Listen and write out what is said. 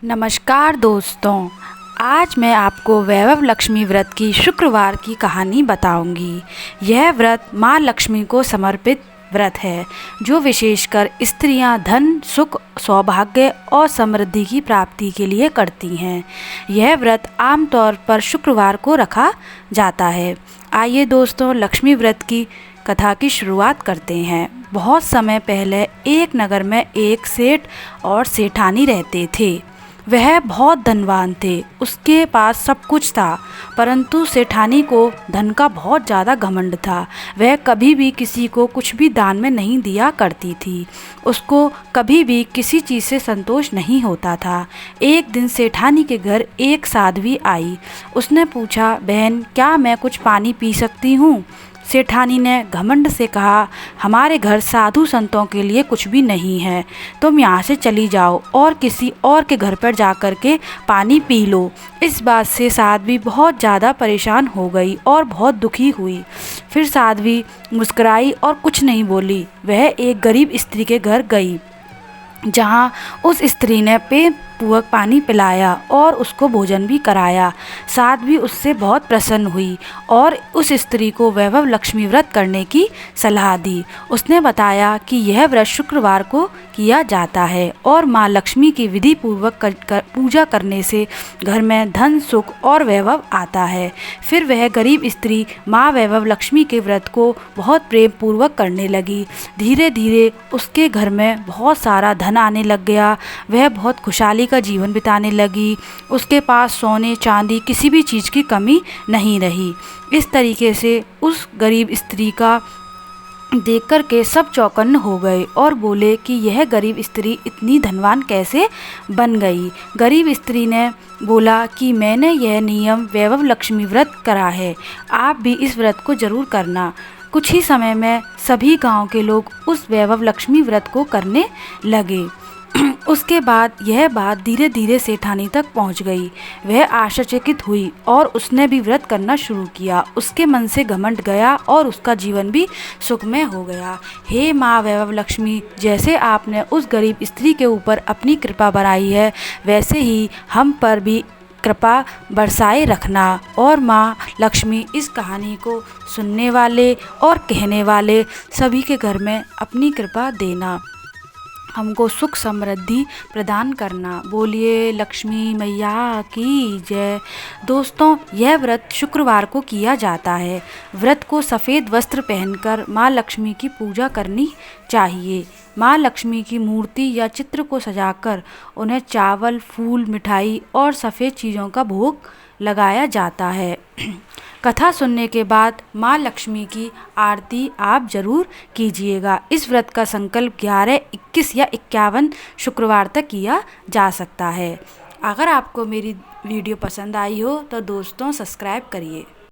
नमस्कार दोस्तों, आज मैं आपको वैभव लक्ष्मी व्रत की शुक्रवार की कहानी बताऊंगी। यह व्रत माँ लक्ष्मी को समर्पित व्रत है, जो विशेषकर स्त्रियां धन, सुख, सौभाग्य और समृद्धि की प्राप्ति के लिए करती हैं। यह व्रत आमतौर पर शुक्रवार को रखा जाता है। आइए दोस्तों, लक्ष्मी व्रत की कथा की शुरुआत करते हैं। बहुत समय पहले एक नगर में एक सेठ और सेठानी रहते थे। वह बहुत धनवान थे, उसके पास सब कुछ था, परंतु सेठानी को धन का बहुत ज़्यादा घमंड था। वह कभी भी किसी को कुछ भी दान में नहीं दिया करती थी। उसको कभी भी किसी चीज़ से संतोष नहीं होता था। एक दिन सेठानी के घर एक साध्वी आई। उसने पूछा, बहन, क्या मैं कुछ पानी पी सकती हूँ? सेठानी ने घमंड से कहा, हमारे घर साधु संतों के लिए कुछ भी नहीं है। तुम यहाँ से चली जाओ और किसी और के घर पर जाकर के पानी पी लो। इस बात से साध्वी बहुत ज़्यादा परेशान हो गई और बहुत दुखी हुई। फिर साध्वी मुस्कुराई और कुछ नहीं बोली। वह एक गरीब स्त्री के घर गई, जहाँ उस स्त्री ने प्रेम पूर्वक पानी पिलाया और उसको भोजन भी कराया। साध्वी उससे बहुत प्रसन्न हुई और उस स्त्री को वैभव लक्ष्मी व्रत करने की सलाह दी। उसने बताया कि यह व्रत शुक्रवार को किया जाता है और माँ लक्ष्मी की विधि पूर्वक पूजा करने से घर में धन, सुख और वैभव आता है। फिर वह गरीब स्त्री माँ वैभव लक्ष्मी के व्रत को बहुत प्रेम पूर्वक करने लगी। धीरे धीरे उसके घर में बहुत सारा धन आने लग गया। वह बहुत खुशहाली का जीवन बिताने लगी। उसके पास सोने चांदी किसी भी चीज़ की कमी नहीं रही। इस तरीके से उस गरीब स्त्री का देखकर के सब चौकन्न हो गए और बोले कि यह गरीब स्त्री इतनी धनवान कैसे बन गई। गरीब स्त्री ने बोला कि मैंने यह नियम वैभव लक्ष्मी व्रत करा है, आप भी इस व्रत को जरूर करना। कुछ ही समय में सभी गांव के लोग उस वैभव लक्ष्मी व्रत को करने लगे। उसके बाद यह बात धीरे धीरे सेठानी तक पहुंच गई। वह आश्चर्यचकित हुई और उसने भी व्रत करना शुरू किया। उसके मन से घमंड गया और उसका जीवन भी सुखमय हो गया। हे माँ वैभव लक्ष्मी, जैसे आपने उस गरीब स्त्री के ऊपर अपनी कृपा बरसाई है, वैसे ही हम पर भी कृपा बरसाए रखना। और माँ लक्ष्मी इस कहानी को सुनने वाले और कहने वाले सभी के घर में अपनी कृपा देना, हमको सुख समृद्धि प्रदान करना। बोलिए लक्ष्मी मैया की जय। दोस्तों, यह व्रत शुक्रवार को किया जाता है। व्रत को सफ़ेद वस्त्र पहनकर माँ लक्ष्मी की पूजा करनी चाहिए। माँ लक्ष्मी की मूर्ति या चित्र को सजाकर उन्हें चावल, फूल, मिठाई और सफ़ेद चीज़ों का भोग लगाया जाता है। कथा सुनने के बाद माँ लक्ष्मी की आरती आप जरूर कीजिएगा। इस व्रत का संकल्प 11, 21 या 51 शुक्रवार तक किया जा सकता है। अगर आपको मेरी वीडियो पसंद आई हो तो दोस्तों सब्सक्राइब करिए।